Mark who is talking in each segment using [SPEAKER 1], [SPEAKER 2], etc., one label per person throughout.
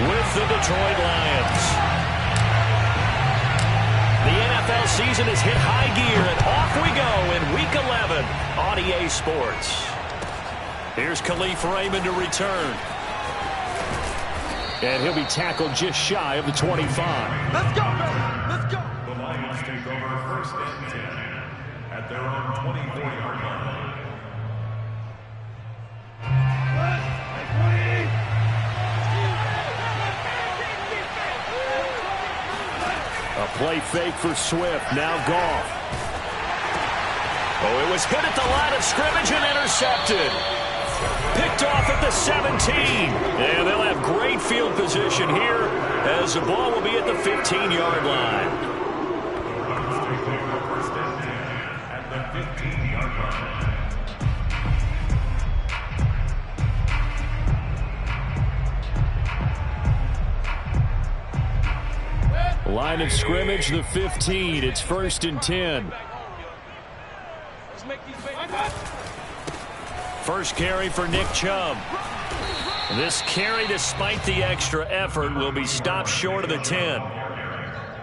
[SPEAKER 1] with the Detroit Lions. The NFL season has hit high gear, and off we go in Week 11 on EA Sports. Here's Khalif Raymond to return. And he'll be tackled just shy of the 25.
[SPEAKER 2] Let's go, baby. Let's go.
[SPEAKER 3] The Lions take over first and 10 at their own 24-yard line.
[SPEAKER 1] A play fake for Swift. Now Goff. Oh, it was hit at the line of scrimmage and intercepted. Picked off at the 17. And they'll have great field position here as the ball will be at the 15-yard line.
[SPEAKER 3] Take over first and 10 at the 15-yard line.
[SPEAKER 1] Line of scrimmage, the 15. It's first and 10. First carry for Nick Chubb. This carry, despite the extra effort, will be stopped short of the 10.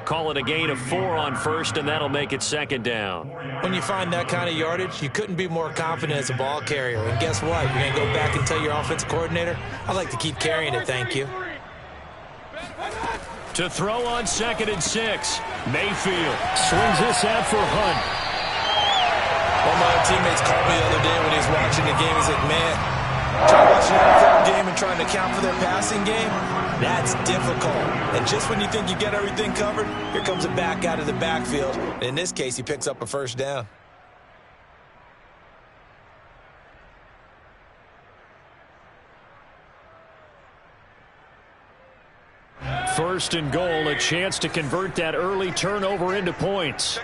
[SPEAKER 1] Call it a gain of 4 on first, and that'll make it second down.
[SPEAKER 4] When you find that kind of yardage, you couldn't be more confident as a ball carrier. And guess what? You're going to go back and tell your offensive coordinator, I'd like to keep carrying it, thank you.
[SPEAKER 1] To throw on second and 6. Mayfield swings this out for Hunt.
[SPEAKER 4] One of my own teammates called me the other day when he was watching the game. He's like, man, trying to watch an NFL game and trying to account for their passing game, that's difficult. And just when you think you get everything covered, here comes a back out of the backfield. In this case, he picks up a first down.
[SPEAKER 1] First and goal, a chance to convert that early turnover into points.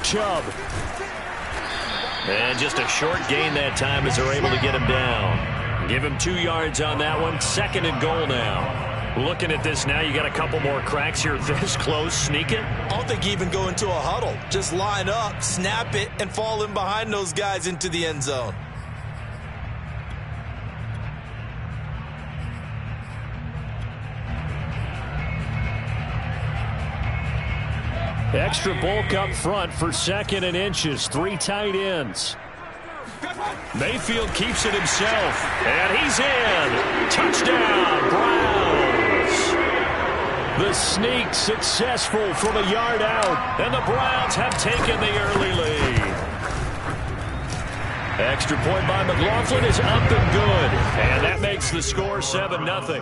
[SPEAKER 1] Chubb. And just a short gain that time as they're able to get him down. Give him 2 yards on that one. Second and goal now. Looking at this now, you got a couple more cracks here this close. Sneak it.
[SPEAKER 4] I don't think you even go into a huddle. Just line up, snap it, and fall in behind those guys into the end zone.
[SPEAKER 1] Extra bulk up front for second and inches. 3 tight ends. Mayfield keeps it himself. And he's in. Touchdown, Browns. The sneak successful from a yard out. And the Browns have taken the early lead. Extra point by McLaughlin is up and good. And that makes the score 7-0.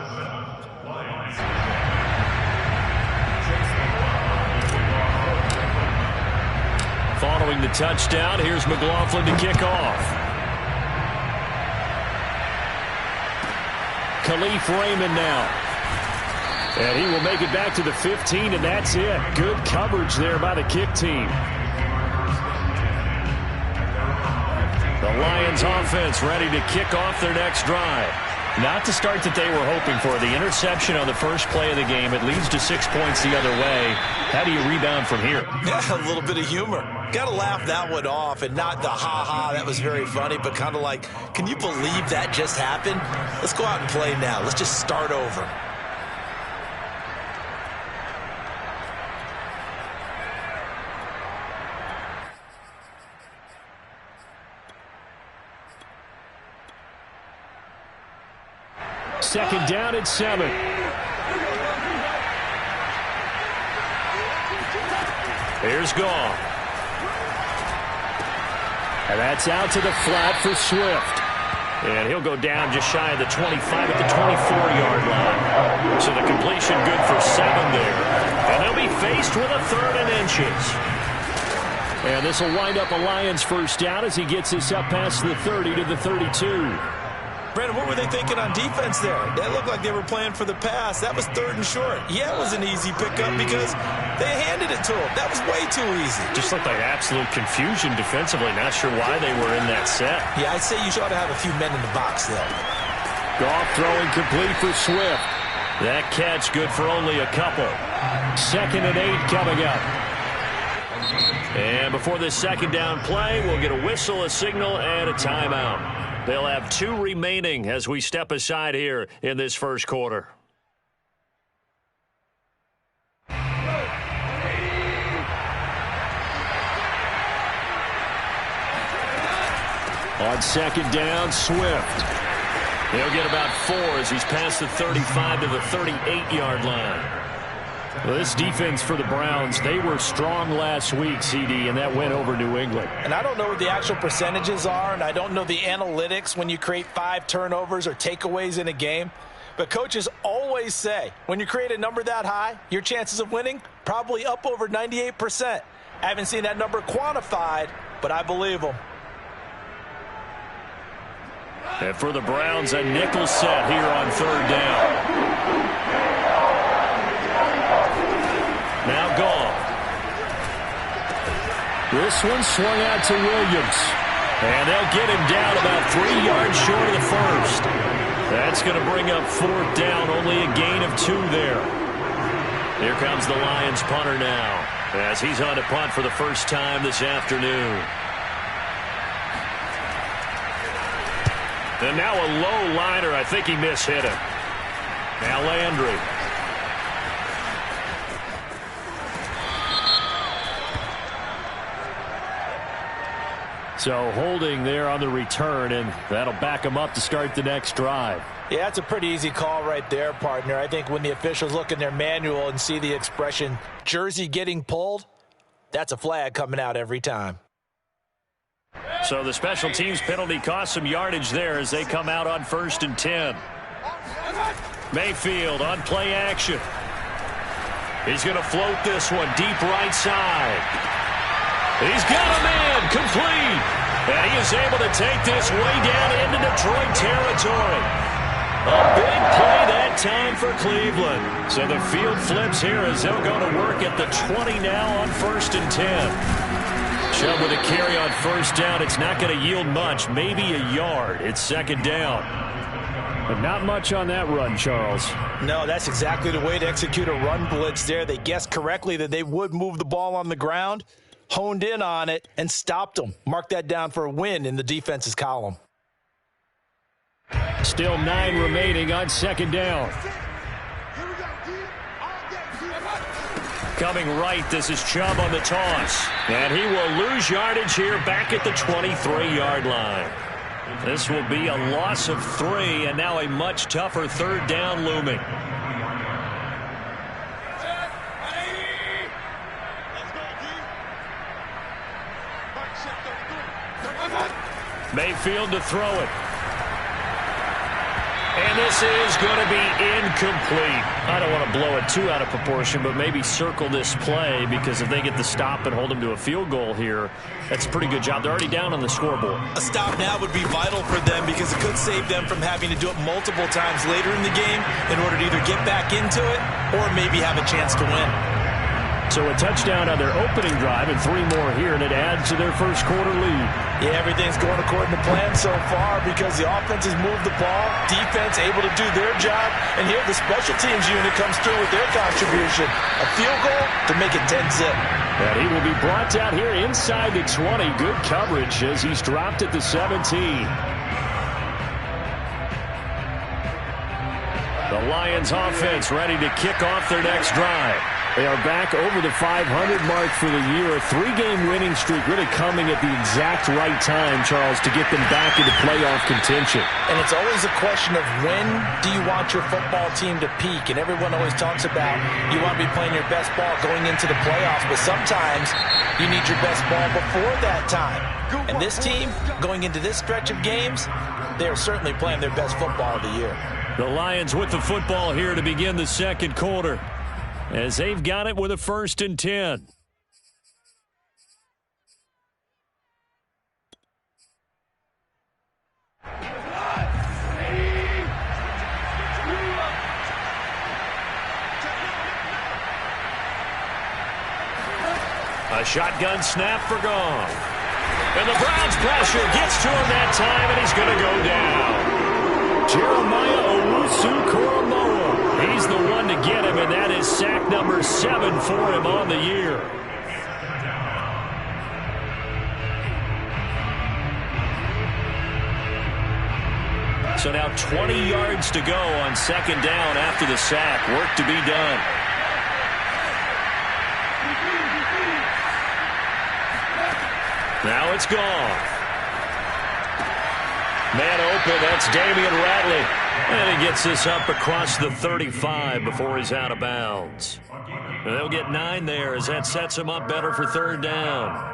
[SPEAKER 1] Following the touchdown, here's McLaughlin to kick off. Khalif Raymond now. And he will make it back to the 15, and that's it. Good coverage there by the kick team. The Lions offense ready to kick off their next drive. Not the start that they were hoping for. The interception on the first play of the game. It leads to 6 points the other way. How do you rebound from here?
[SPEAKER 4] Yeah, a little bit of humor. Got to laugh that one off, and not the ha-ha, that was very funny, but kind of like, can you believe that just happened? Let's go out and play now. Let's just start over.
[SPEAKER 1] Second down at 7. Here's Goff. And that's out to the flat for Swift. And he'll go down just shy of the 25 at the 24-yard line. So the completion good for 7 there. And they'll be faced with a 3rd and inches. And this will wind up a Lions first down as he gets this up past the 30 to the 32.
[SPEAKER 4] Brandon, what were they thinking on defense there? That looked like they were playing for the pass. That was 3rd and short. Yeah, it was an easy pickup because they handed it to him. That was way too easy.
[SPEAKER 1] Just looked like absolute confusion defensively. Not sure why they were in that set.
[SPEAKER 4] Yeah, I'd say you ought to have a few men in the box, though.
[SPEAKER 1] Goff throwing complete for Swift. That catch good for only a couple. 2nd and 8 coming up. And before this second down play, we'll get a whistle, a signal, and a timeout. They'll have 2 remaining as we step aside here in this first quarter. On second down, Swift. He'll get about 4 as he's past the 35 to the 38-yard line. Well, this defense for the Browns, they were strong last week, CD, and that went over New England.
[SPEAKER 4] And I don't know what the actual percentages are, and I don't know the analytics when you create 5 turnovers or takeaways in a game. But coaches always say, when you create a number that high, your chances of winning probably up over 98%. I haven't seen that number quantified, but I believe them.
[SPEAKER 1] And for the Browns, a nickel set here on third down. Now gone. This one swung out to Williams. And they'll get him down about 3 yards short of the first. That's going to bring up fourth down, only a gain of 2 there. Here comes the Lions punter now, as he's on to punt for the first time this afternoon. And now a low liner. I think he mishit him. Now Landry. So holding there on the return, and that'll back him up to start the next drive.
[SPEAKER 4] Yeah, that's a pretty easy call right there, partner. I think when the officials look in their manual and see the expression, jersey getting pulled, that's a flag coming out every time.
[SPEAKER 1] So the special teams penalty cost some yardage there as they come out on 1st and 10. Mayfield on play action. He's going to float this one deep right side. He's got a man complete. And he is able to take this way down into Detroit territory. A big play that time for Cleveland. So the field flips here as they'll go to work at the 20 now on 1st and 10. Chubb with a carry on first down. It's not going to yield much, maybe a yard. It's second down. But not much on that run, Charles.
[SPEAKER 4] No, that's exactly the way to execute a run blitz there. They guessed correctly that they would move the ball on the ground, honed in on it, and stopped them. Mark that down for a win in the defense's column.
[SPEAKER 1] Still 9 remaining on second down. Coming right, this is Chubb on the toss. And he will lose yardage here back at the 23-yard line. This will be a loss of 3, and now a much tougher third down looming. Mayfield to throw it. And this is going to be incomplete. I don't want to blow it too out of proportion, but maybe circle this play, because if they get the stop and hold them to a field goal here, that's a pretty good job. They're already down on the scoreboard.
[SPEAKER 4] A stop now would be vital for them, because it could save them from having to do it multiple times later in the game in order to either get back into it or maybe have a chance to win.
[SPEAKER 1] So a touchdown on their opening drive and 3 more here, and it adds to their first quarter lead.
[SPEAKER 4] Yeah, everything's going according to plan so far because the offense has moved the ball, defense able to do their job, and here the special teams unit comes through with their contribution. A field goal to make it 10-zip.
[SPEAKER 1] And he will be brought down here inside the 20. Good coverage as he's dropped at the 17. The Lions offense ready to kick off their next drive. They are back over the 500 mark for the year. A 3-game winning streak really coming at the exact right time, Charles, to get them back into playoff contention.
[SPEAKER 4] And it's always a question of when do you want your football team to peak? And everyone always talks about you want to be playing your best ball going into the playoffs, but sometimes you need your best ball before that time. And this team, going into this stretch of games, they are certainly playing their best football of the year.
[SPEAKER 1] The Lions with the football here to begin the second quarter, as they've got it with a 1st and 10. A shotgun snap for Gong. And the Browns pressure gets to him that time, and he's going to go down. Jeremiah Owusu-Koramoah. He's the one to get him, and that is sack number 7 for him on the year. So now 20 yards to go on second down after the sack. Work to be done. Now it's gone. Man open, that's Damian Ratley. And he gets this up across the 35 before he's out of bounds. And they'll get 9 there as that sets him up better for third down.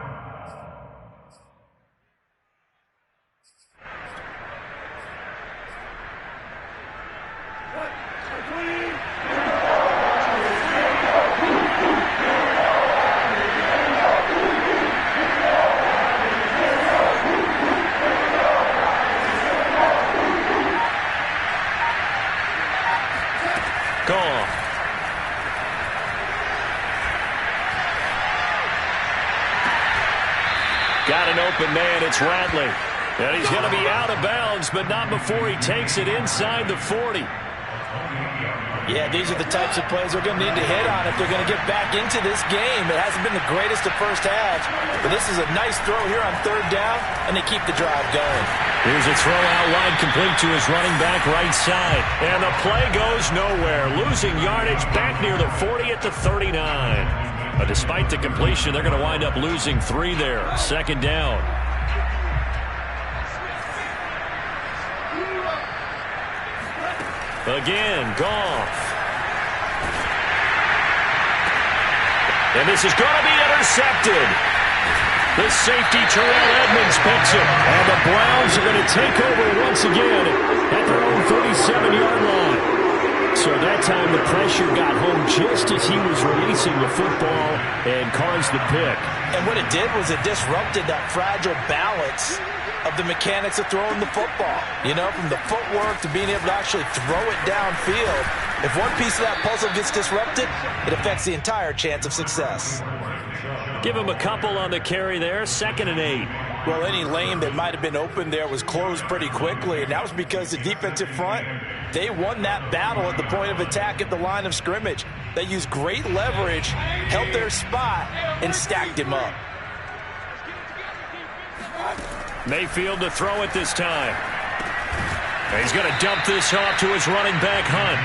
[SPEAKER 1] Got an open man, it's Ratley. And he's going to be out of bounds, but not before he takes it inside the 40.
[SPEAKER 4] Yeah, these are the types of plays they're going to need to hit on if they're going to get back into this game. It hasn't been the greatest of first halves, but this is a nice throw here on third down, and they keep the drive going.
[SPEAKER 1] Here's a throw out wide complete to his running back right side. And the play goes nowhere, losing yardage back near the 40 at the 39. But despite the completion, they're going to wind up losing 3 there. Second down. Again, Goff. And this is going to be intercepted. The safety, Terrell Edmonds, picks it. And the Browns are going to take over once again at their own 37-yard line. So that time the pressure got home just as he was releasing the football and caused the pick.
[SPEAKER 4] And what it did was it disrupted that fragile balance of the mechanics of throwing the football. You know, from the footwork to being able to actually throw it downfield. If one piece of that puzzle gets disrupted, it affects the entire chance of success.
[SPEAKER 1] Give him a couple on the carry there, 2nd and 8.
[SPEAKER 4] Well, any lane that might have been open there was closed pretty quickly, and that was because the defensive front, they won that battle at the point of attack at the line of scrimmage. They used great leverage, held their spot, and stacked him up.
[SPEAKER 1] Mayfield to throw it this time. And he's going to dump this off to his running back, Hunt.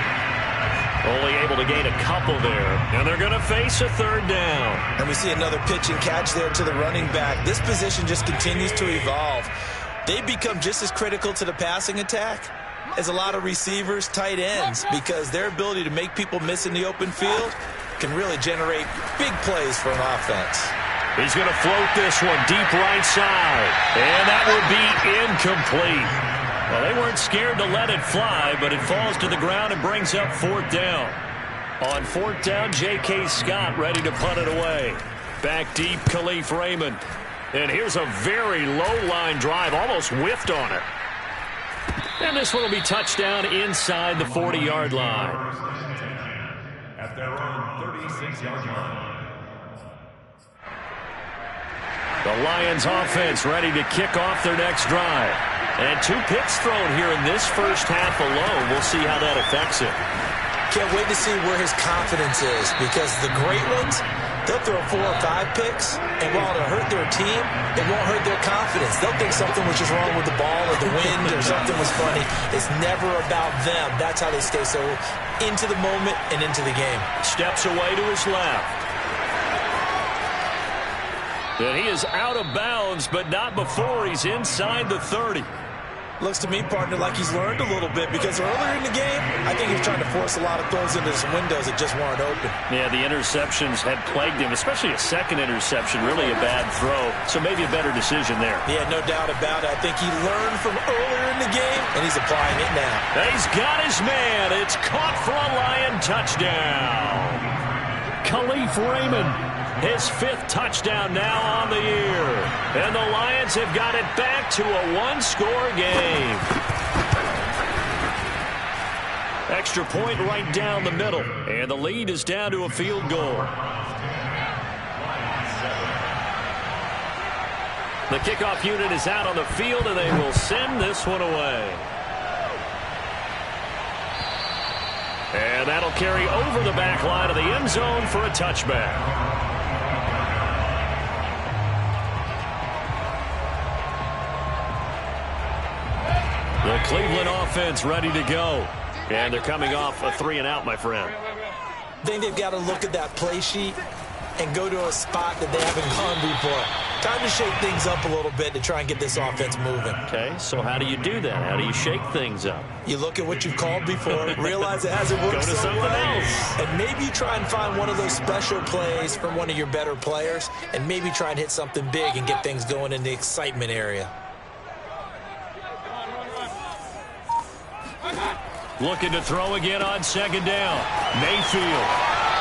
[SPEAKER 1] Only able to gain a couple there. And they're going to face a third down.
[SPEAKER 4] And we see another pitch and catch there to the running back. This position just continues to evolve. They become just as critical to the passing attack as a lot of receivers, tight ends, because their ability to make people miss in the open field can really generate big plays for an offense.
[SPEAKER 1] He's going to float this one deep right side. And that would be incomplete. Well, they weren't scared to let it fly, but it falls to the ground and brings up 4th down. On 4th down, J.K. Scott ready to punt it away. Back deep, Khalif Raymond. And here's a very low-line drive, almost whiffed on it. And this one will be touchdown inside the 40-yard line.
[SPEAKER 3] At their own 36-yard line.
[SPEAKER 1] The Lions offense ready to kick off their next drive. And 2 picks thrown here in this first half alone. We'll see how that affects it.
[SPEAKER 4] Can't wait to see where his confidence is, because the great ones, they'll throw 4 or 5 picks, and while it'll hurt their team, it won't hurt their confidence. They'll think something was just wrong with the ball or the wind or something was funny. It's never about them. That's how they stay so into the moment and into the game.
[SPEAKER 1] Steps away to his left. And he is out of bounds, but not before he's inside the 30.
[SPEAKER 4] Looks to me, partner, like he's learned a little bit, because earlier in the game, I think he was trying to force a lot of throws into some windows that just weren't open.
[SPEAKER 1] Yeah, the interceptions had plagued him, especially a second interception, really a bad throw. So maybe a better decision there.
[SPEAKER 4] Yeah, no doubt about it. I think he learned from earlier in the game, and he's applying it now.
[SPEAKER 1] He's got his man. It's caught for a Lion touchdown. Khalif Raymond, his 5th touchdown now on the year. And the Lions have got it back to a 1-score game. Extra point right down the middle. And the lead is down to a field goal. The kickoff unit is out on the field, and they will send this one away. And that'll carry over the back line of the end zone for a touchback. The Cleveland offense ready to go. And they're coming off a 3-and-out, my friend.
[SPEAKER 4] I think they've got to look at that play sheet and go to a spot that they haven't gone before. Time to shake things up a little bit to try and get this offense moving.
[SPEAKER 1] Okay, so how do you do that? How do you shake things up?
[SPEAKER 4] You look at what you've called before, realize it hasn't worked
[SPEAKER 1] Go to
[SPEAKER 4] so
[SPEAKER 1] something
[SPEAKER 4] well,
[SPEAKER 1] else.
[SPEAKER 4] and maybe you try and find one of those special plays from one of your better players, and maybe try and hit something big and get things going in the excitement area.
[SPEAKER 1] Looking to throw again on 2nd down. Mayfield.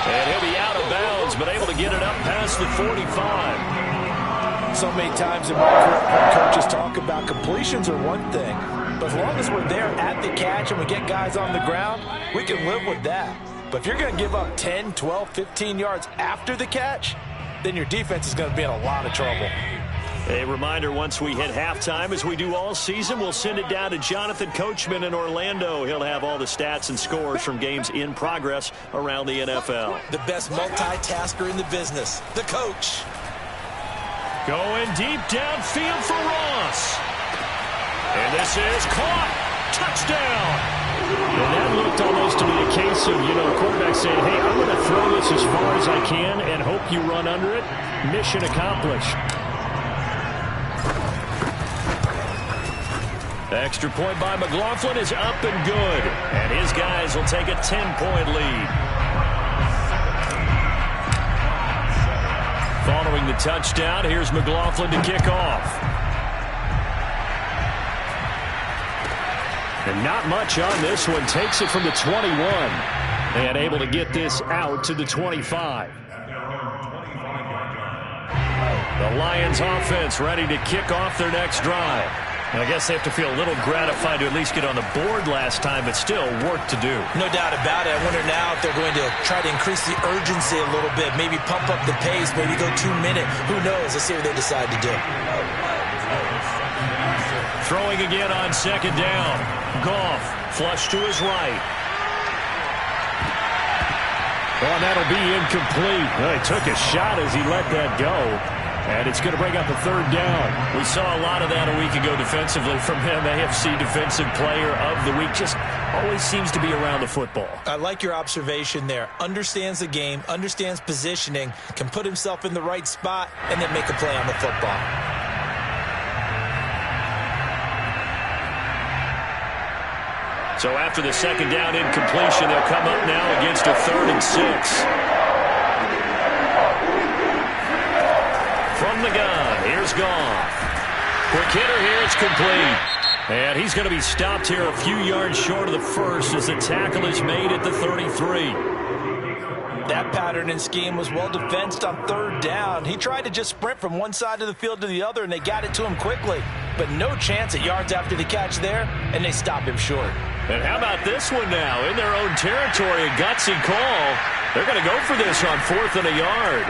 [SPEAKER 1] And he'll be out of bounds, but able to get it up past the 45.
[SPEAKER 4] So many times in my career, coaches talk about completions are one thing, but as long as we're there at the catch and we get guys on the ground, we can live with that. But if you're going to give up 10, 12, 15 yards after the catch, then your defense is going to be in a lot of trouble.
[SPEAKER 1] A reminder, once we hit halftime, as we do all season, we'll send it down to Jonathan Coachman in Orlando. He'll have all the stats and scores from games in progress around the NFL.
[SPEAKER 4] The best multitasker in the business, the coach.
[SPEAKER 1] Going deep downfield for Ross. And this is caught. Touchdown. And that looked almost to be a case of, quarterback saying, hey, I'm going to throw this as far as I can and hope you run under it. Mission accomplished. Extra point by McLaughlin is up and good. And his guys will take a 10-point lead. Following the touchdown, here's McLaughlin to kick off. And not much on this one. Takes it from the 21. And able to get this out to the 25. The Lions offense ready to kick off their next drive. And I guess they have to feel a little gratified to at least get on the board last time, but still work to do.
[SPEAKER 4] No doubt about it. I wonder now if they're going to try to increase the urgency a little bit, maybe pump up the pace, maybe go 2-minute. Who knows? Let's see what they decide to do.
[SPEAKER 1] Throwing again on 2nd down. Goff, flush to his right. Oh, and that'll be incomplete. Well, he took a shot as he let that go. And it's going to bring up the 3rd down. We saw a lot of that a week ago defensively from him. AFC Defensive Player of the Week. Just always seems to be around the football.
[SPEAKER 4] I like your observation there. Understands the game, understands positioning, can put himself in the right spot, and then make a play on the football.
[SPEAKER 1] So after the 2nd down incompletion, they'll come up now against a 3rd and 6. From the gun, here's Goff. Quick hitter here, it's complete. And he's going to be stopped here a few yards short of the first as the tackle is made at the 33.
[SPEAKER 4] That pattern and scheme was well defensed on 3rd down. He tried to just sprint from one side of the field to the other, and they got it to him quickly. But no chance at yards after the catch there, and they stopped him short.
[SPEAKER 1] And how about this one now? In their own territory, a gutsy call. They're going to go for this on 4th and a yard.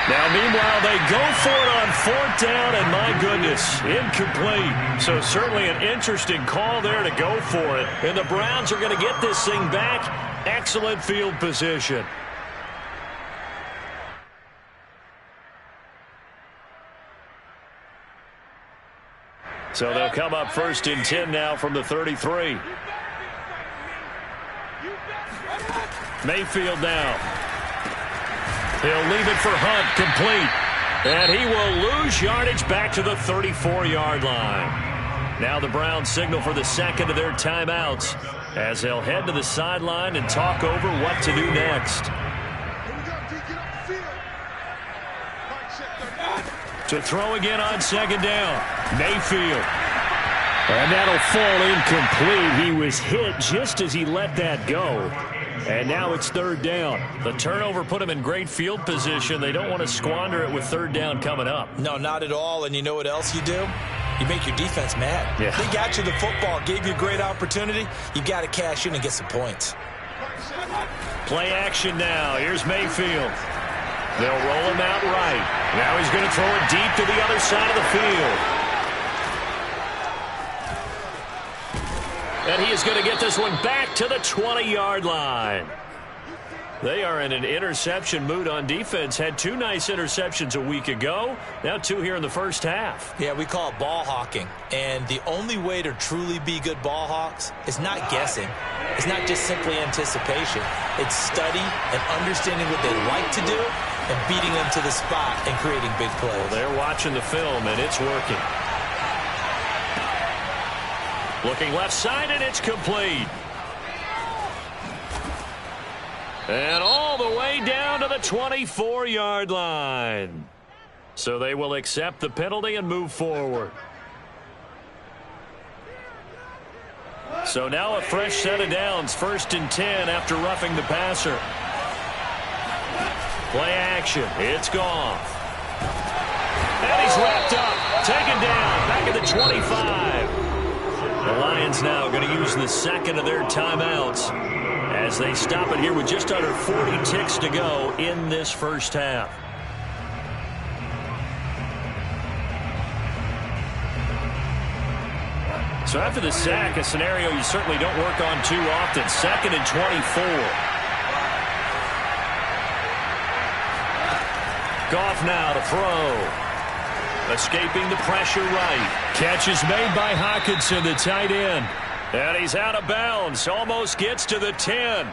[SPEAKER 1] Now, meanwhile, they go for it on 4th down, and my goodness, incomplete. So certainly an interesting call there to go for it. And the Browns are going to get this thing back. Excellent field position. So they'll come up 1st and 10 now from the 33. Mayfield now. He'll leave it for Hunt, complete. And he will lose yardage back to the 34-yard line. Now the Browns signal for the 2nd of their timeouts as they'll head to the sideline and talk over what to do next. To throw again on 2nd down, Mayfield. And that'll fall incomplete. He was hit just as he let that go. And now it's 3rd down. The turnover put him in great field position. They don't want to squander it with 3rd down coming up.
[SPEAKER 4] No, not at all. And you know what else you do? You make your defense mad.
[SPEAKER 1] Yeah.
[SPEAKER 4] They got you the football, gave you a great opportunity. You got to cash in and get some points.
[SPEAKER 1] Play action now. Here's Mayfield. They'll roll him out right. Now he's going to throw it deep to the other side of the field. And he is going to get this one back to the 20-yard line. They are in an interception mood on defense. Had 2 nice interceptions a week ago. Now 2 here in the first half.
[SPEAKER 4] Yeah, we call it ball hawking. And the only way to truly be good ball hawks is not guessing. It's not just simply anticipation. It's study and understanding what they like to do and beating them to the spot and creating big plays.
[SPEAKER 1] Well, they're watching the film, and it's working. Looking left side, and it's complete. And all the way down to the 24-yard line. So they will accept the penalty and move forward. So now a fresh set of downs, 1st and 10 after roughing the passer. Play action. It's Goff. And he's wrapped up. Taken down. Back at the 25. The Lions now going to use the second of their timeouts as they stop it here with just under 40 ticks to go in this first half. So after the sack, a scenario you certainly don't work on too often. 2nd and 24. Goff now to throw. Escaping the pressure right. Catch is made by Hockenson, the tight end. And he's out of bounds. Almost gets to the 10.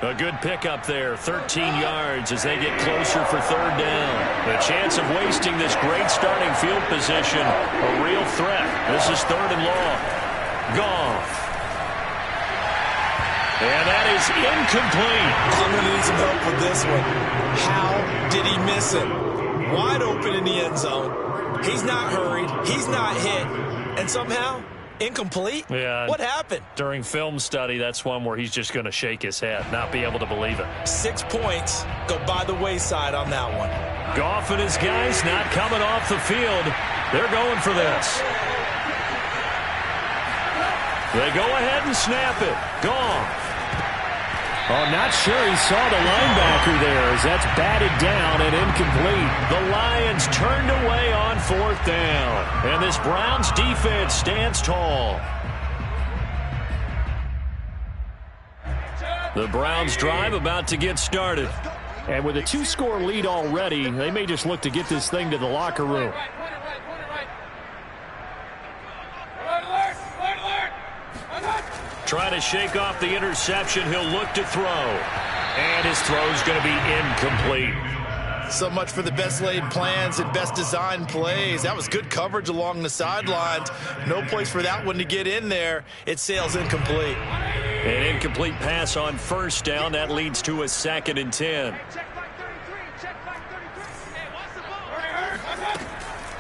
[SPEAKER 1] A good pickup there. 13 yards as they get closer for 3rd down. The chance of wasting this great starting field position, a real threat. This is 3rd and long. Goff. And that is incomplete.
[SPEAKER 4] I'm going to need some help with this one. How did he miss it? Wide open in the end zone. He's not hurried. He's not hit. And somehow, incomplete?
[SPEAKER 1] Yeah.
[SPEAKER 4] What happened?
[SPEAKER 1] During film study, that's one where he's just going to shake his head, not be able to believe it.
[SPEAKER 4] 6 points go by the wayside on that one.
[SPEAKER 1] Goff and his guys not coming off the field. They're going for this. They go ahead and snap it. Goff. Oh, not sure he saw the linebacker there as that's batted down and incomplete. The Lions turned away on 4th down. And this Browns defense stands tall. The Browns drive about to get started. And with a 2-score lead already, they may just look to get this thing to the locker room. Trying to shake off the interception. He'll look to throw. And his throw's going to be incomplete.
[SPEAKER 4] So much for the best laid plans and best designed plays. That was good coverage along the sidelines. No place for that one to get in there. It sails incomplete.
[SPEAKER 1] An incomplete pass on 1st down. That leads to a 2nd and 10.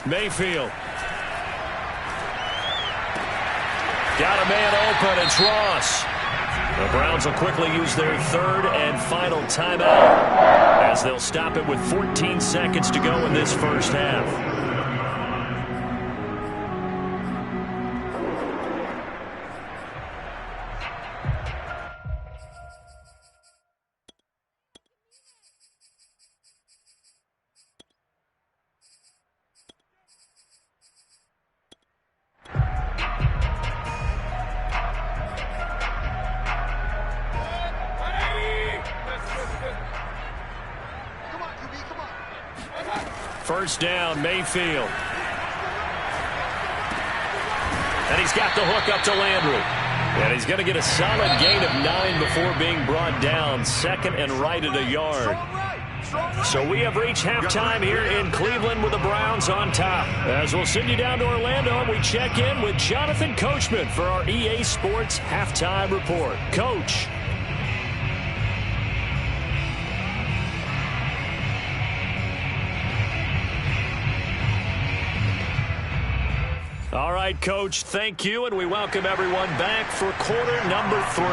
[SPEAKER 1] Mayfield. Got a man open. It's Ross. The Browns will quickly use their 3rd and final timeout as they'll stop it with 14 seconds to go in this first half. First down, Mayfield. And he's got the hook up to Landry. And he's going to get a solid gain of 9 before being brought down. 2nd and right at a yard. So we have reached halftime here in Cleveland with the Browns on top. As we'll send you down to Orlando, and we check in with Jonathan Coachman for our EA Sports Halftime Report. Coach. All right, Coach, thank you, and we welcome everyone back for quarter number 3.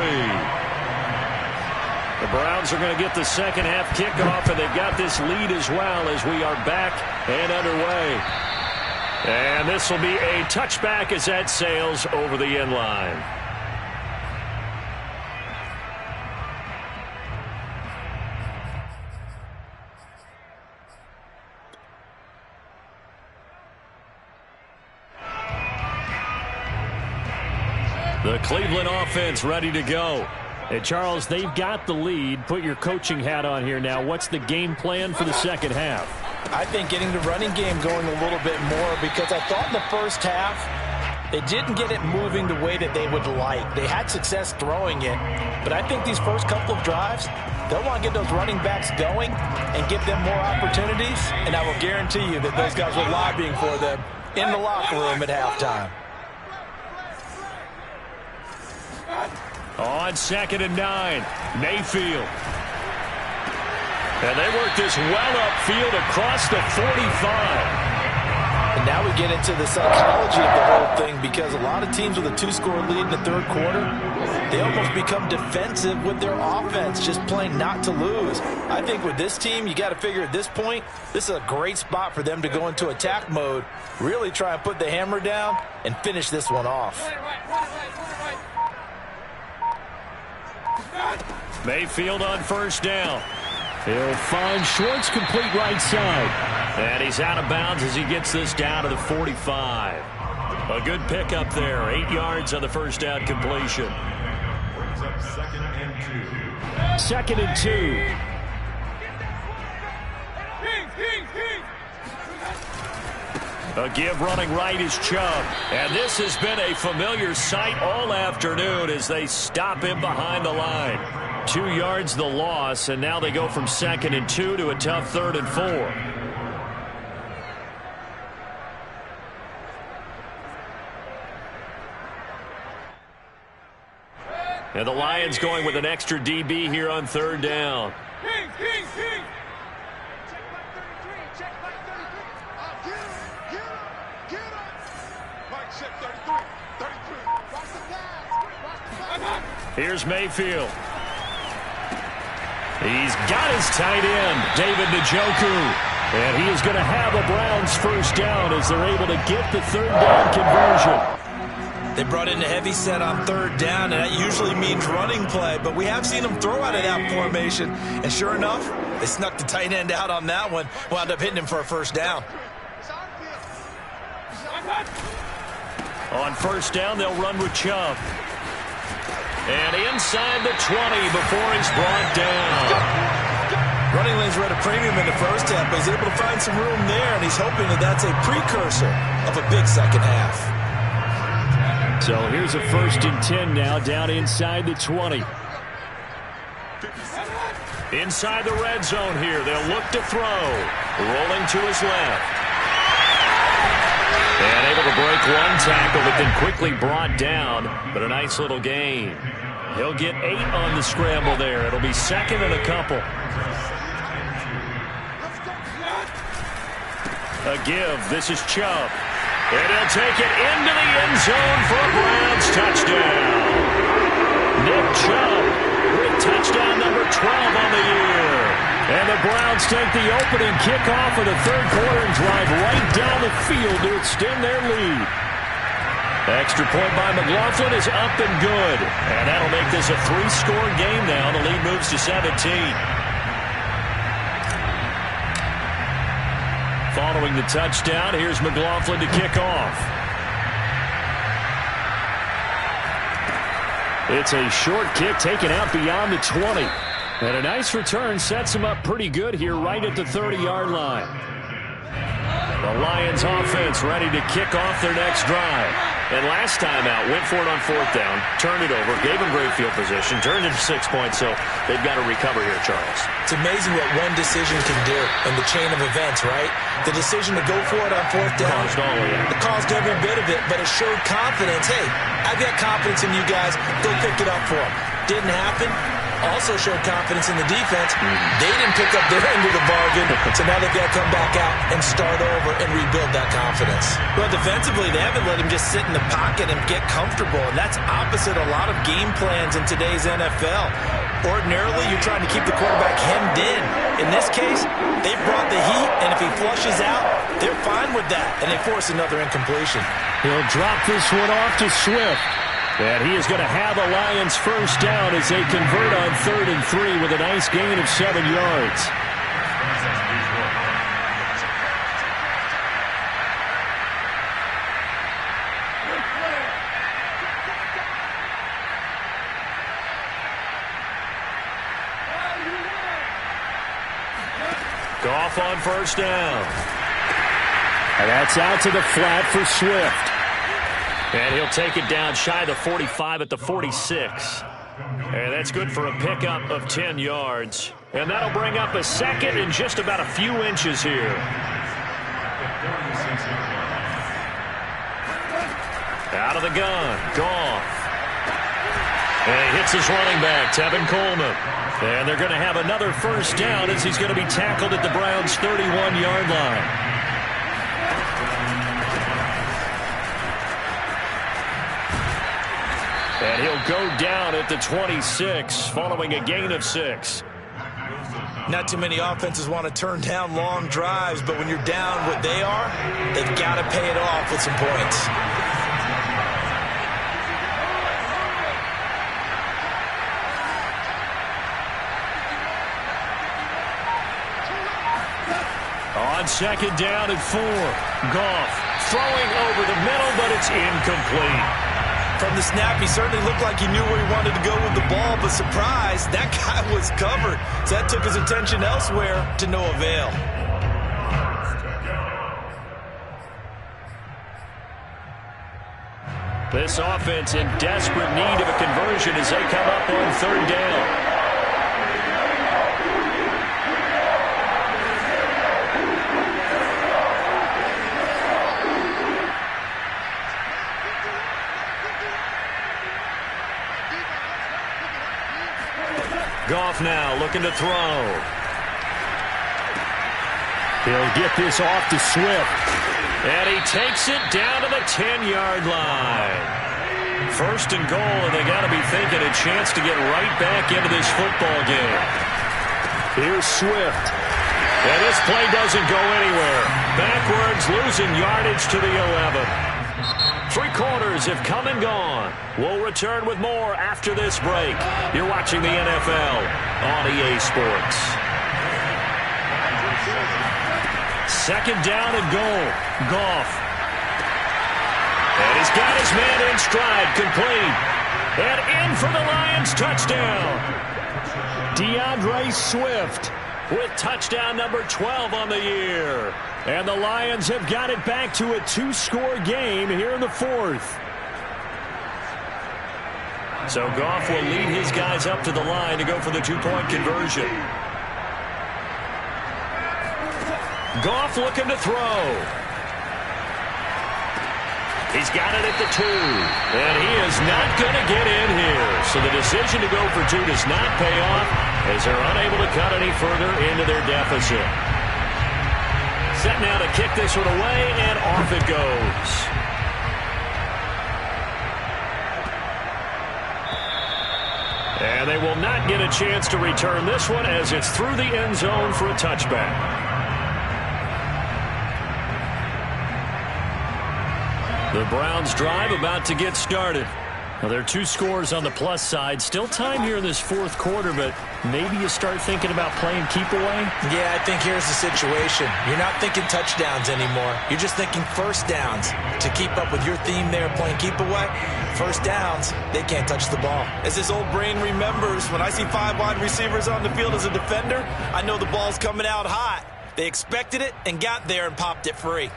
[SPEAKER 1] The Browns are going to get the second half kickoff, and they've got this lead as well as we are back and underway. And this will be a touchback as that sails over the end line. The Cleveland offense ready to go. And Charles, they've got the lead. Put your coaching hat on here now. What's the game plan for the second half?
[SPEAKER 4] I think getting the running game going a little bit more, because I thought in the first half they didn't get it moving the way that they would like. They had success throwing it, but I think these first couple of drives, they'll want to get those running backs going and give them more opportunities, and I will guarantee you that those guys were lobbying for them in the locker room at halftime.
[SPEAKER 1] On 2nd and 9, Mayfield. And they work this well upfield across the 45.
[SPEAKER 4] And now we get into the psychology of the whole thing, because a lot of teams with a 2-score lead in the third quarter, they almost become defensive with their offense, just playing not to lose. I think with this team, you got to figure at this point, this is a great spot for them to go into attack mode, really try and put the hammer down and finish this one off.
[SPEAKER 1] Mayfield on first down. He'll find Schwartz complete right side. And he's out of bounds as he gets this down to the 45. A good pickup there. 8 yards on the first down completion.
[SPEAKER 3] Brings up 2nd and 2.
[SPEAKER 1] 2nd and 2. A give running right is Chubb. And this has been a familiar sight all afternoon as they stop him behind the line. 2 yards the loss, and now they go from 2nd and 2 to a tough 3rd and 4. And the Lions going with an extra DB here on 3rd down. Here's Mayfield. He's got his tight end, David Njoku. And he is going to have a Browns first down as they're able to get the 3rd down conversion.
[SPEAKER 4] They brought in a heavy set on 3rd down, and that usually means running play, but we have seen them throw out of that formation. And sure enough, they snuck the tight end out on that one, wound up hitting him for a first down.
[SPEAKER 1] On first down, they'll run with Chubb. And inside the 20 before he's brought down.
[SPEAKER 4] Running lanes were at a premium in the first half, but he's able to find some room there, and he's hoping that that's a precursor of a big second half.
[SPEAKER 1] So here's a 1st and 10 now, down inside the 20. Inside the red zone here, they'll look to throw. Rolling to his left. And able to break one tackle, but then quickly brought down. But a nice little gain. He'll get 8 on the scramble there. It'll be 2nd and a couple. A give. This is Chubb. And he'll take it into the end zone for a Browns touchdown. Nick Chubb with touchdown number 12 on the year. And the Browns take the opening kickoff of the third quarter and drive right down the field to extend their lead. Extra point by McLaughlin is up and good. And that'll make this a 3-score game now. The lead moves to 17. Following the touchdown, here's McLaughlin to kick off. It's a short kick taken out beyond the 20. And a nice return sets him up pretty good here right at the 30-yard line. The Lions offense ready to kick off their next drive. And last time out, went for it on 4th down, turned it over, gave him great field position, turned it to 6 points, so they've got to recover here, Charles.
[SPEAKER 4] It's amazing what one decision can do in the chain of events, right? The decision to go for it on 4th down.
[SPEAKER 1] Caused all of it.
[SPEAKER 4] It caused every bit of it, but it showed confidence. Hey, I've got confidence in you guys. Go pick it up for them. Didn't happen. Also showed confidence in the defense. They didn't pick up their end of the bargain, so now they've got to come back out and start over and rebuild that confidence. Well, defensively, they haven't let him just sit in the pocket and get comfortable, and that's opposite a lot of game plans in today's NFL. Ordinarily, you're trying to keep the quarterback hemmed in. In this case, they brought the heat, and if he flushes out, they're fine with that, and they force another incompletion.
[SPEAKER 1] He'll drop this one off to Swift. And he is going to have a Lions first down as they convert on 3rd and 3 with a nice gain of 7 yards. Goff on first down. And that's out to the flat for Swift. And he'll take it down shy of the 45 at the 46. And that's good for a pickup of 10 yards. And that'll bring up a second and just about a few inches here. Out of the gun, Goff. And he hits his running back, Tevin Coleman. And they're going to have another first down as he's going to be tackled at the Browns' 31-yard line. And he'll go down at the 26 following a gain of 6.
[SPEAKER 4] Not too many offenses want to turn down long drives, but when you're down what they are, they've got to pay it off with some points.
[SPEAKER 1] On second down and 4, Goff throwing over the middle, but it's incomplete.
[SPEAKER 4] From the snap, he certainly looked like he knew where he wanted to go with the ball, but surprise, that guy was covered. So that took his attention elsewhere to no avail.
[SPEAKER 1] This offense in desperate need of a conversion as they come up on third down. Goff now looking to throw. He'll get this off to Swift. And he takes it down to the 10-yard line. First and goal, and they got to be thinking a chance to get right back into this football game. Here's Swift. And this play doesn't go anywhere. Backwards, losing yardage to the 11. 3 quarters have come and gone. We'll return with more after this break. You're watching the NFL on EA Sports. Second down and goal. Goff. And he's got his man in stride, complete. And in for the Lions touchdown. DeAndre Swift with touchdown number 12 on the year. And the Lions have got it back to a 2-score game here in the 4th. So Goff will lead his guys up to the line to go for the 2-point conversion. Goff looking to throw. He's got it at the 2. And he is not going to get in here. So the decision to go for 2 does not pay off as they're unable to cut any further into their deficit. Set now to kick this one away, and off it goes. And they will not get a chance to return this one as it's through the end zone for a touchback. The Browns drive about to get started. Now, there are 2 scores on the plus side. Still time here in this 4th quarter, but maybe you start thinking about playing keep away?
[SPEAKER 4] Yeah, I think here's the situation. You're not thinking touchdowns anymore. You're just thinking first downs. To keep up with your theme there, playing keep away, first downs, they can't touch the ball. As his old brain remembers, when I see 5 wide receivers on the field as a defender, I know the ball's coming out hot. They expected it and got there and popped it free.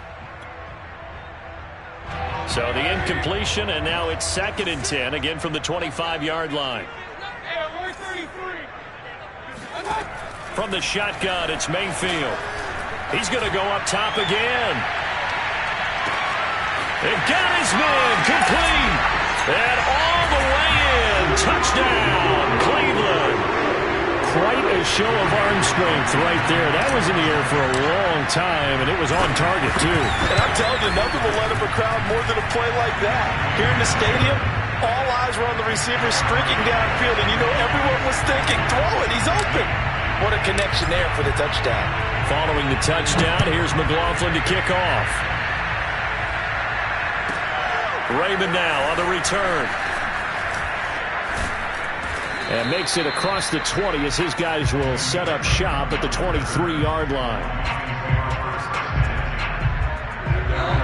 [SPEAKER 1] So the incompletion, and now it's 2nd and 10, again from the 25-yard line. From the shotgun, it's Mayfield. He's going to go up top again. And got his man complete. And all the way in. Touchdown, Cleveland. Quite a show of arm strength right there. That was in the air for a long time, and it was on target, too.
[SPEAKER 5] And I'm telling you, nothing will let up a crowd more than a play like that. Here in the stadium, all eyes were on the receiver streaking downfield, and you know everyone was thinking, throw it, he's open. What a connection there for the touchdown.
[SPEAKER 1] Following the touchdown, here's McLaughlin to kick off. Raymond now on the return. And makes it across the 20 as his guys will set up shop at the 23-yard line.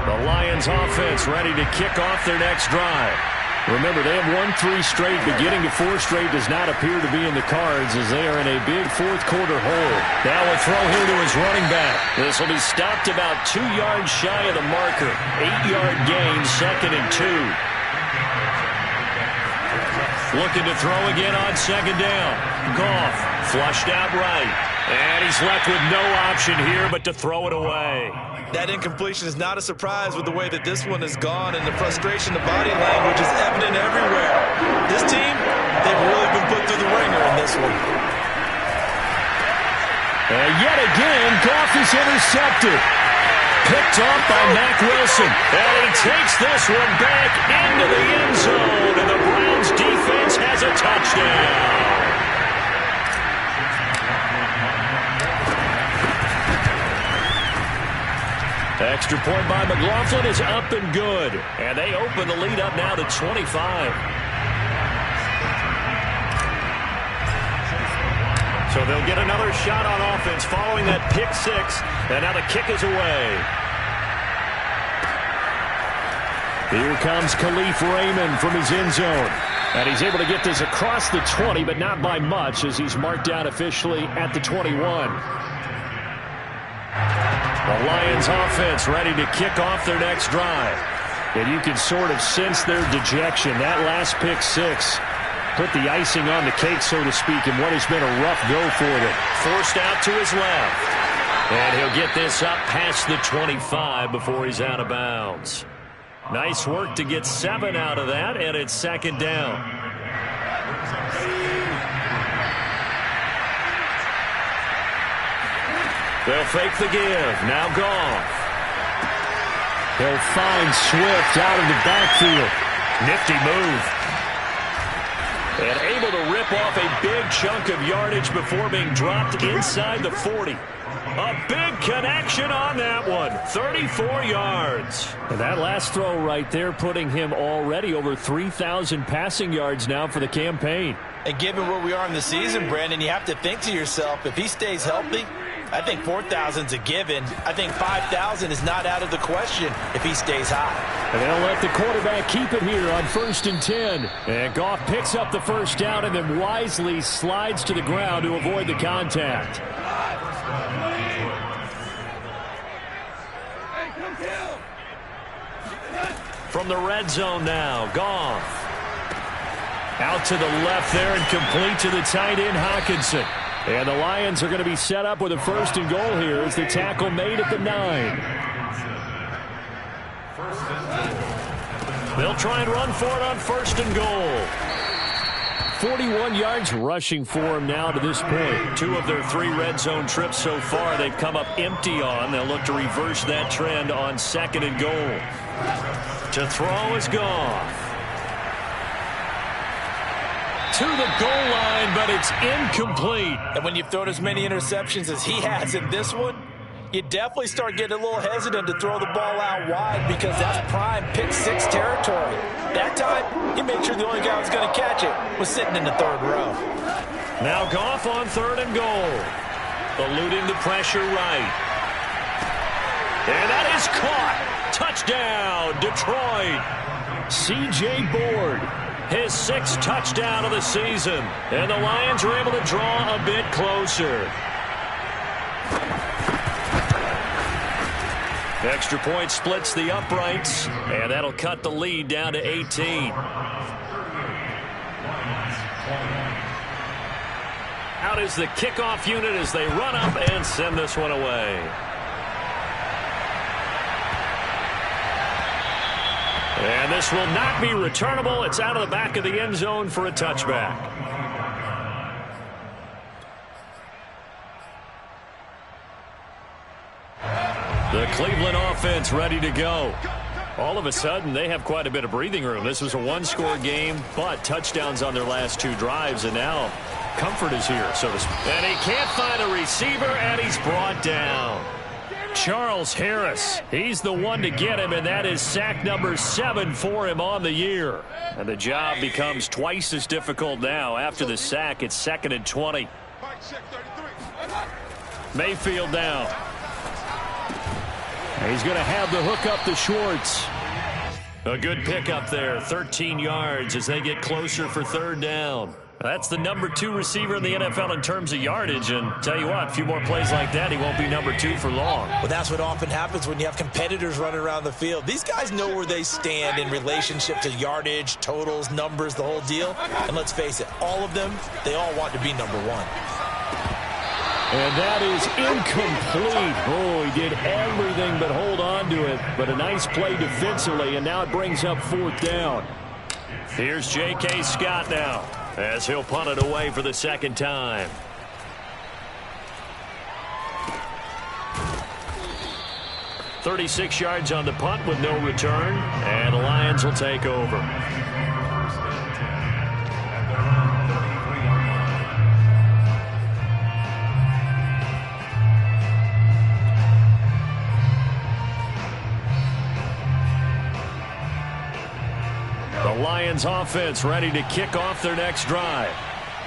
[SPEAKER 1] The Lions offense ready to kick off their next drive. Remember, they have won 3 straight, but getting to 4 straight does not appear to be in the cards as they are in a big fourth-quarter hole. Now a throw here to his running back. This will be stopped about 2 yards shy of the marker. 8-yard gain, 2nd and 2. Looking to throw again on 2nd down. Goff flushed out right. And he's left with no option here but to throw it away.
[SPEAKER 4] That incompletion is not a surprise with the way that this one has gone, and the frustration, the body language is evident everywhere. This team, they've really been put through the ringer in this one.
[SPEAKER 1] And yet again, Goff is intercepted. Picked off by Mack Wilson. And he takes this one back into the end zone, and the Browns defense has a touchdown. Extra point by McLaughlin is up and good. And they open the lead up now to 25. So they'll get another shot on offense following that pick 6. And now the kick is away. Here comes Khalif Raymond from his end zone. And he's able to get this across the 20, but not by much as he's marked down officially at the 21. The Lions offense ready to kick off their next drive. And you can sort of sense their dejection. That last pick 6 put the icing on the cake, so to speak, in what has been a rough go for them. Forced out to his left. And he'll get this up past the 25 before he's out of bounds. Nice work to get 7 out of that, and it's 2nd down. They'll fake the give. Now Goff. He'll find Swift out of the backfield. Nifty move. And able to rip off a big chunk of yardage before being dropped inside the 40. A big connection on that one. 34 yards. And that last throw right there putting him already over 3,000 passing yards now for the campaign.
[SPEAKER 4] And given where we are in the season, Brandon, you have to think to yourself, if he stays healthy, I think 4,000's a given. I think 5,000 is not out of the question if he stays high.
[SPEAKER 1] And they'll let the quarterback keep it here on 1st and 10. And Goff picks up the first down and then wisely slides to the ground to avoid the contact. From the red zone now, Goff. Out to the left there and complete to the tight end, Hockenson. And the Lions are going to be set up with a 1st and goal here as the tackle made at the 9. They'll try and run for it on 1st and goal. 41 yards rushing for him now to this point. 2 of their 3 red zone trips so far they've come up empty on. They'll look to reverse that trend on 2nd and goal. To throw is Goff. To the goal line, but it's incomplete.
[SPEAKER 4] And when you've thrown as many interceptions as he has in this one, you definitely start getting a little hesitant to throw the ball out wide because that's prime pick 6 territory. That time, he made sure the only guy who was going to catch it was sitting in the 3rd row.
[SPEAKER 1] Now Goff on 3rd and goal. Eluding the pressure right. And that is caught. Touchdown, Detroit. C.J. Board. His 6th touchdown of the season. And the Lions are able to draw a bit closer. Extra point splits the uprights. And that'll cut the lead down to 18. Out is the kickoff unit as they run up and send this one away. And this will not be returnable. It's out of the back of the end zone for a touchback. The Cleveland offense ready to go. All of a sudden, they have quite a bit of breathing room. This was a 1-score game, but touchdowns on their last 2 drives, and now comfort is here, so to speak. And he can't find a receiver, and he's brought down. Charles Harris, he's the one to get him, and that is sack number 7 for him on the year. And the job becomes twice as difficult now. After the sack, it's 2nd and 20. Mayfield down. He's going to have the hook up to Schwartz. A good pickup there, 13 yards as they get closer for third down. That's the number 2 receiver in the NFL in terms of yardage, and tell you what, a few more plays like that, he won't be number 2 for long.
[SPEAKER 4] Well, that's what often happens when you have competitors running around the field. These guys know where they stand in relationship to yardage, totals, numbers, the whole deal. And let's face it, all of them, they all want to be number 1.
[SPEAKER 1] And that is incomplete. Oh, he did everything but hold on to it. But a nice play defensively, and now it brings up fourth down. Here's J.K. Scott now, as he'll punt it away for the second time. .36 yards on the punt with no return, and the Lions will take over. The Lions offense ready to kick off their next drive.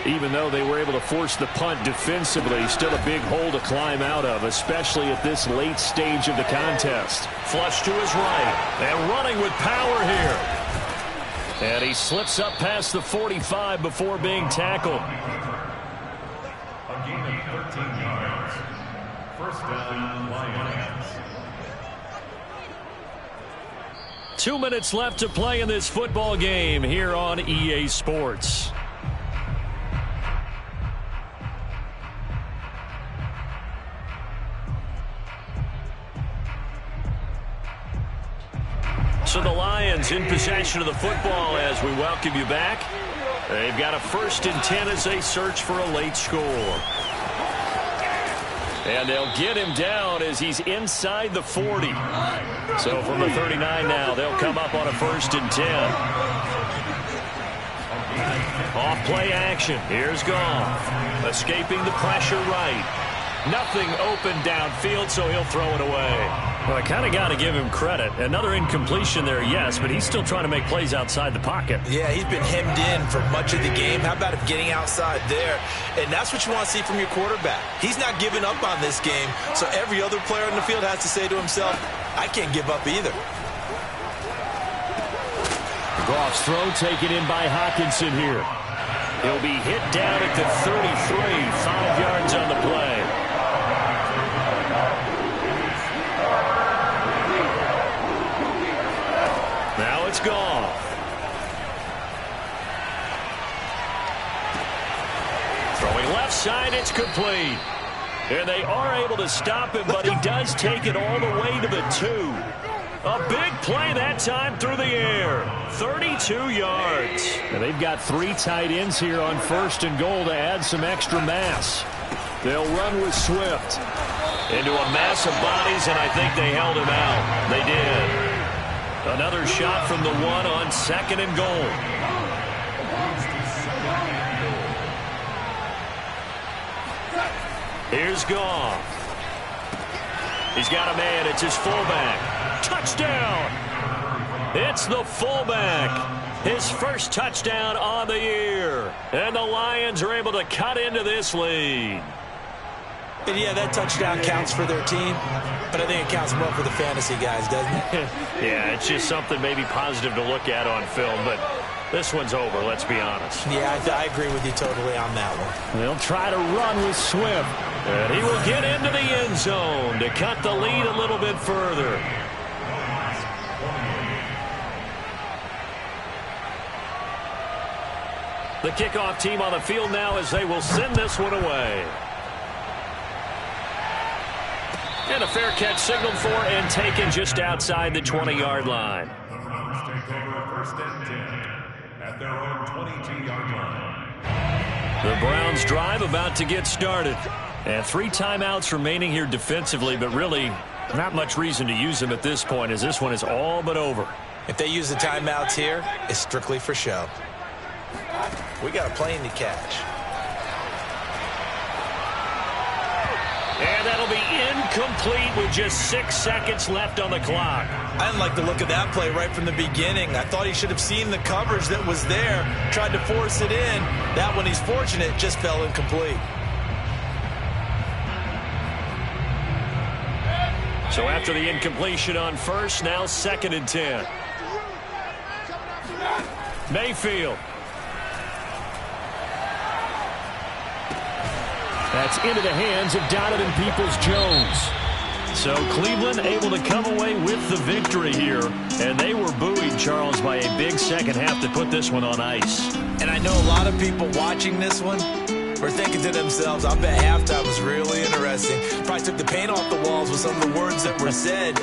[SPEAKER 1] Even though they were able to force the punt defensively, still a big hole to climb out of, especially at this late stage of the contest. Flush to his right, and running with power here. And he slips up past the 45 before being tackled.
[SPEAKER 3] A gain of 13 yards. First down, Lions.
[SPEAKER 1] 2 minutes left to play in this football game here on EA Sports. So the Lions in possession of the football as we welcome you back. They've got a 1st and 10 as they search for a late score. And they'll get him down as he's inside the 40. So from the 39 now, they'll come up on a 1st and 10. Off play action. Here's Goff. Escaping the pressure right. Nothing open downfield, so he'll throw it away. Well, I kind of got to give him credit. Another incompletion there, yes, but he's still trying to make plays outside the pocket.
[SPEAKER 4] Yeah, he's been hemmed in for much of the game. How about him getting outside there? And that's what you want to see from your quarterback. He's not giving up on this game, so every other player on the field has to say to himself, I can't give up either.
[SPEAKER 1] Goff's throw taken in by Hockenson here. He'll be hit down at the 33, 5 yards on the play. Now it's Goff. Throwing left side, it's complete. And they are able to stop him, but he does take it all the way to the 2. A big play that time through the air. 32 yards. And they've got 3 tight ends here on 1st and goal to add some extra mass. They'll run with Swift. Into a mass of bodies, and I think they held him out. They did. Another shot from the 1 on 2nd and goal. Here's Goff. He's got a man. It's his fullback. Touchdown! It's the fullback. His first touchdown on the year. And the Lions are able to cut into this lead.
[SPEAKER 4] And yeah, that touchdown counts for their team, but I think it counts more for the fantasy guys, doesn't it?
[SPEAKER 1] Yeah, it's just something maybe positive to look at on film, but this one's over, let's be honest.
[SPEAKER 4] Yeah, I agree with you totally on that one.
[SPEAKER 1] They'll try to run with Swift, and he will get into the end zone to cut the lead a little bit further. The kickoff team on the field now as they will send this one away. And a fair catch signaled for and taken just outside the 20-yard line.
[SPEAKER 3] The Browns take over 1st and 10 at their own 22-yard line.
[SPEAKER 1] The Browns drive about to get started. And 3 timeouts remaining here defensively, but really not much reason to use them at this point as this one is all but over.
[SPEAKER 4] If they use the timeouts here, it's strictly for show. We got a plane to catch.
[SPEAKER 1] And that'll be incomplete with just 6 seconds left on the clock.
[SPEAKER 4] I didn't like the look of that play right from the beginning. I thought he should have seen the coverage that was there, tried to force it in. That one, he's fortunate, just fell incomplete. So
[SPEAKER 1] after the incompletion on 1st, now 2nd and 10. Mayfield. That's into the hands of Donovan Peoples-Jones. So Cleveland able to come away with the victory here. And they were buoyed, Charles, by a big second half to put this one on ice.
[SPEAKER 4] And I know a lot of people watching this one were thinking to themselves, I bet halftime was really interesting. Probably took the paint off the walls with some of the words that were said.